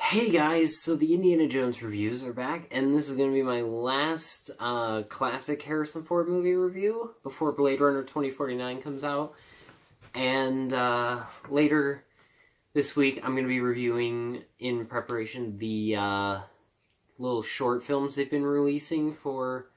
Hey guys, so the Indiana Jones reviews are back, and this is going to be my last classic Harrison Ford movie review before Blade Runner 2049 comes out. And later this week, I'm going to be reviewing, in preparation, the little short films they've been releasing for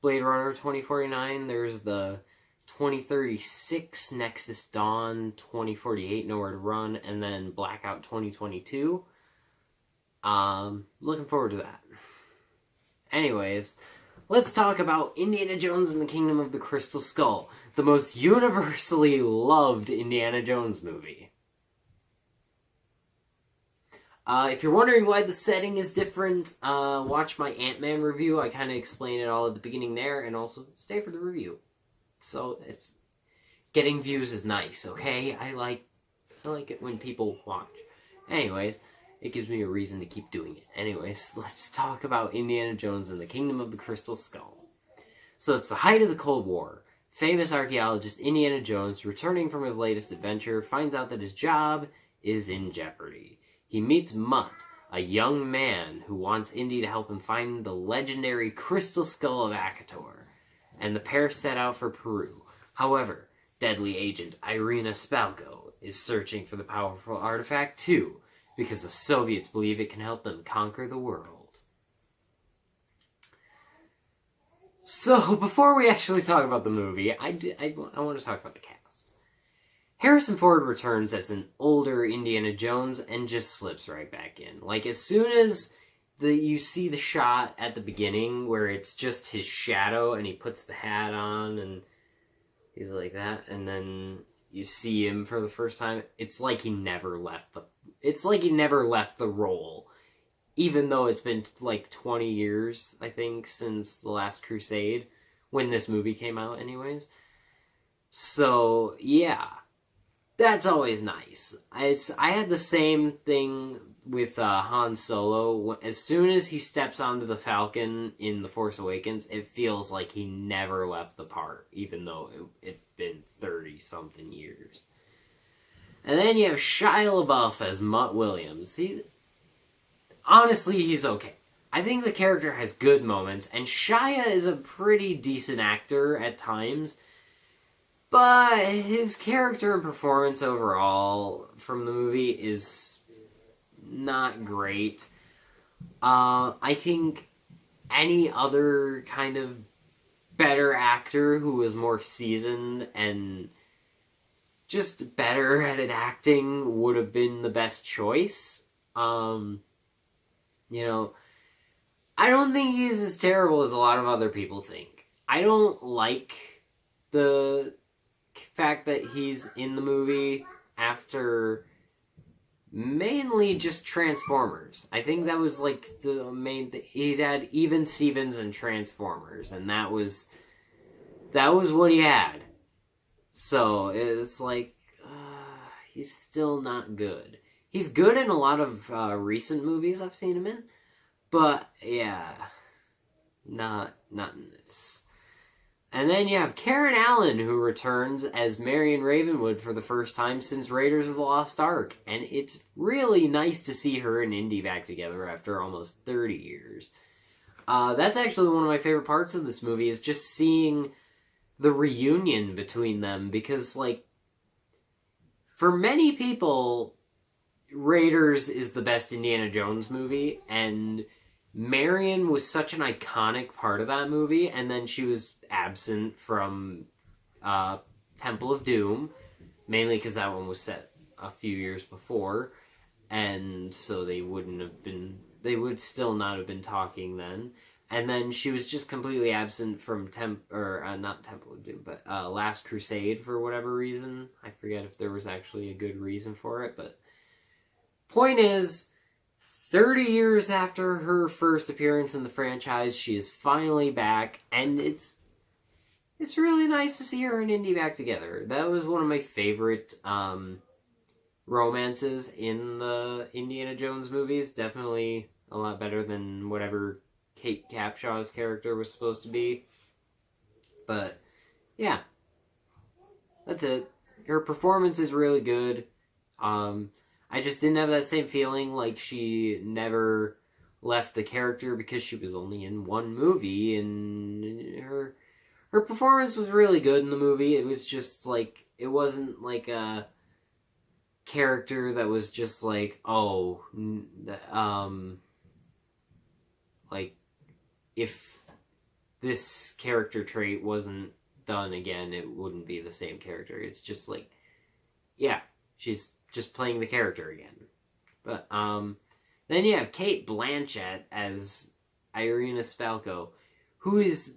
Blade Runner 2049. There's the 2036, Nexus Dawn, 2048, Nowhere to Run, and then Blackout 2022. Looking forward to that. Anyways, let's talk about Indiana Jones and the Kingdom of the Crystal Skull, the most universally loved Indiana Jones movie. If you're wondering why the setting is different, watch my Ant-Man review. I kind of explain it all at the beginning there, and also stay for the review. So, it's getting views is nice, okay? I like it when people watch. Anyways, it gives me a reason to keep doing it. Anyways, let's talk about Indiana Jones and the Kingdom of the Crystal Skull. So it's the height of the Cold War. Famous archaeologist Indiana Jones, returning from his latest adventure, finds out that his job is in jeopardy. He meets Mutt, a young man who wants Indy to help him find the legendary Crystal Skull of Akator, and the pair set out for Peru. However, deadly agent Irina Spalko is searching for the powerful artifact too, because the Soviets believe it can help them conquer the world. So, before we actually talk about the movie, I want to talk about the cast. Harrison Ford returns as an older Indiana Jones and just slips right back in. Like, as soon as you see the shot at the beginning where it's just his shadow and he puts the hat on and he's like that, and then you see him for the first time, it's like he never left the role, even though it's been like 20 years, I think, since The Last Crusade, when this movie came out anyways. So, yeah, that's always nice. I had the same thing with Han Solo. As soon as he steps onto the Falcon in The Force Awakens, it feels like he never left the part, even though it'd been 30-something years. And then you have Shia LaBeouf as Mutt Williams. Honestly, he's okay. I think the character has good moments, and Shia is a pretty decent actor at times, but his character and performance overall from the movie is not great. I think any other kind of better actor who was more seasoned and just better at acting would have been the best choice. I don't think he's as terrible as a lot of other people think. I don't like the fact that he's in the movie after mainly just Transformers. I think that was like the main thing. He had Even Stevens and Transformers, and that was what he had. So, it's like, he's still not good. He's good in a lot of recent movies I've seen him in, but, yeah, not in this. And then you have Karen Allen, who returns as Marion Ravenwood for the first time since Raiders of the Lost Ark, and it's really nice to see her and Indy back together after almost 30 years. That's actually one of my favorite parts of this movie, is just seeing the reunion between them, because, like, for many people, Raiders is the best Indiana Jones movie, and Marion was such an iconic part of that movie, and then she was absent from Temple of Doom, mainly because that one was set a few years before, and so they would still not have been talking then. And then she was just completely absent from not Temple of Doom, but Last Crusade for whatever reason. I forget if there was actually a good reason for it, but point is, 30 years after her first appearance in the franchise, she is finally back, and it's really nice to see her and Indy back together. That was one of my favorite romances in the Indiana Jones movies. Definitely a lot better than whatever Kate Capshaw's character was supposed to be. But, yeah. That's it. Her performance is really good. I just didn't have that same feeling. Like, she never left the character because she was only in one movie, and her performance was really good in the movie. It was just like, it wasn't like a character that was just like, oh, like, if this character trait wasn't done again, it wouldn't be the same character. It's just like, yeah, she's just playing the character again. But then you have Cate Blanchett as Irina Spalko, who is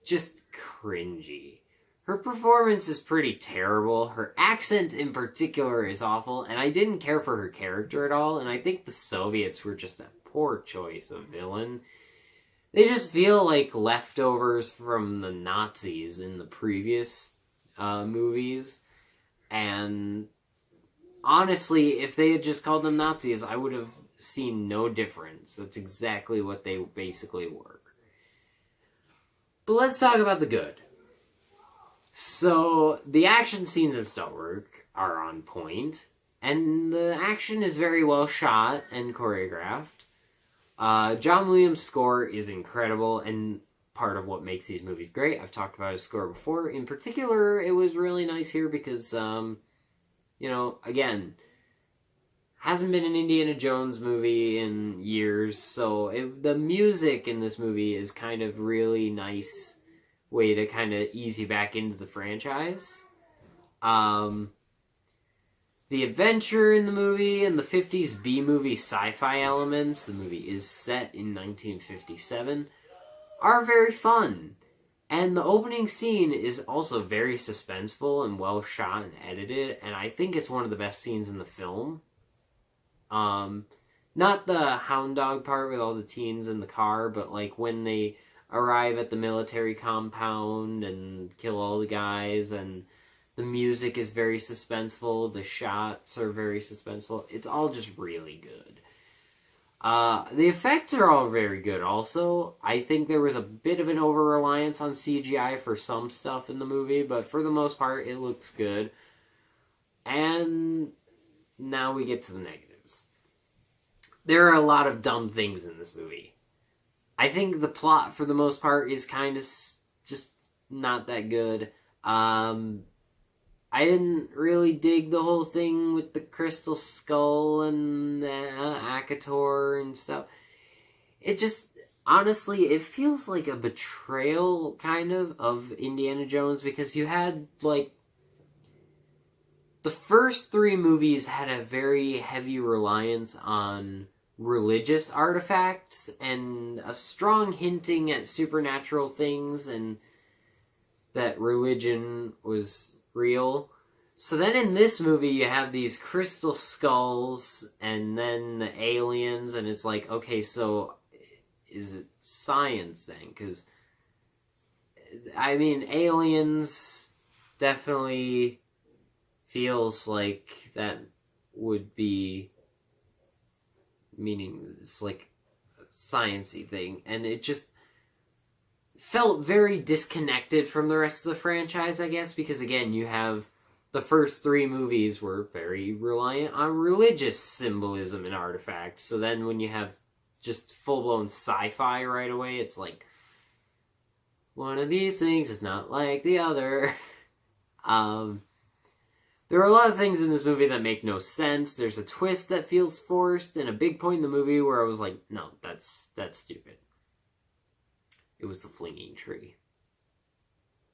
just cringy. Her performance is pretty terrible. Her accent in particular is awful, and I didn't care for her character at all, and I think the Soviets were just a poor choice of villain. They just feel like leftovers from the Nazis in the previous movies, and honestly, if they had just called them Nazis, I would have seen no difference. That's exactly what they basically were. But let's talk about the good. So, the action scenes in stunt work are on point, and the action is very well shot and choreographed. John Williams' score is incredible, and part of what makes these movies great. I've talked about his score before. In particular, it was really nice here because, again, hasn't been an Indiana Jones movie in years, so the music in this movie is kind of really nice way to kind of ease you back into the franchise. The adventure in the movie and the 50s B-movie sci-fi elements, the movie is set in 1957, are very fun. And the opening scene is also very suspenseful and well shot and edited, and I think it's one of the best scenes in the film. Not the hound dog part with all the teens in the car, but like when they arrive at the military compound and kill all the guys, and the music is very suspenseful, the shots are very suspenseful. It's all just really good. The effects are all very good also. I think there was a bit of an over-reliance on CGI for some stuff in the movie, but for the most part, it looks good. And now we get to the negatives. There are a lot of dumb things in this movie. I think the plot, for the most part, is kind of just not that good. I didn't really dig the whole thing with the Crystal Skull and Akator and stuff. It just, honestly, it feels like a betrayal, kind of Indiana Jones, because you had, like, the first three movies had a very heavy reliance on religious artifacts and a strong hinting at supernatural things and that religion was real. So then in this movie you have these crystal skulls and then the aliens, and it's like, okay, so is it science then? Because, I mean, aliens definitely feels like that would be meaning it's like a science-y thing, and it just felt very disconnected from the rest of the franchise, I guess, because again, you have the first three movies were very reliant on religious symbolism and artifacts, so then when you have just full-blown sci-fi right away, it's like, one of these things is not like the other. There are a lot of things in this movie that make no sense. There's a twist that feels forced, and a big point in the movie where I was like, no, that's stupid. It was the flinging tree.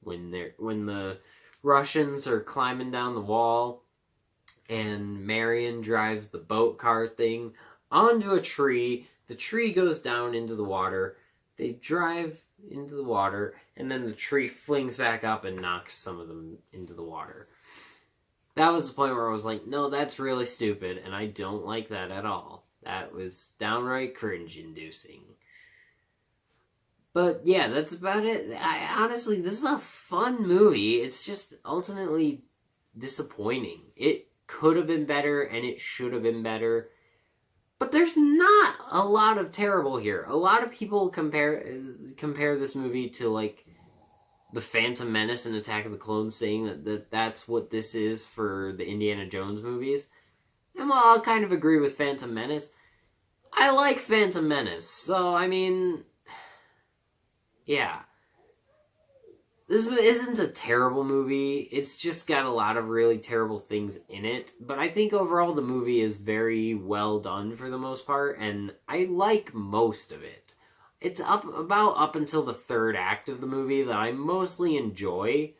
When the Russians are climbing down the wall, and Marion drives the boat car thing onto a tree, the tree goes down into the water, they drive into the water, and then the tree flings back up and knocks some of them into the water. That was the point where I was like, no, that's really stupid, and I don't like that at all. That was downright cringe-inducing. But yeah, that's about it. Honestly, this is a fun movie. It's just ultimately disappointing. It could have been better, and it should have been better. But there's not a lot of terrible here. A lot of people compare this movie to, like, The Phantom Menace and Attack of the Clones, saying that that's what this is for the Indiana Jones movies. And while I'll kind of agree with Phantom Menace, I like Phantom Menace, so I mean, yeah. This isn't a terrible movie. It's just got a lot of really terrible things in it. But I think overall the movie is very well done for the most part, and I like most of it. It's up until the third act of the movie that I mostly enjoy.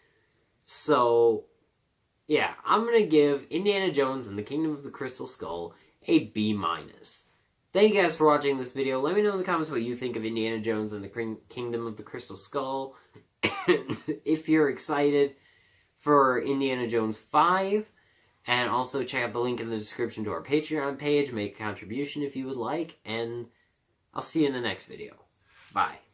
So, yeah, I'm gonna give Indiana Jones and the Kingdom of the Crystal Skull a B-. Thank you guys for watching this video. Let me know in the comments what you think of Indiana Jones and the Kingdom of the Crystal Skull. If you're excited for Indiana Jones 5. And also check out the link in the description to our Patreon page. Make a contribution if you would like. And I'll see you in the next video. Bye.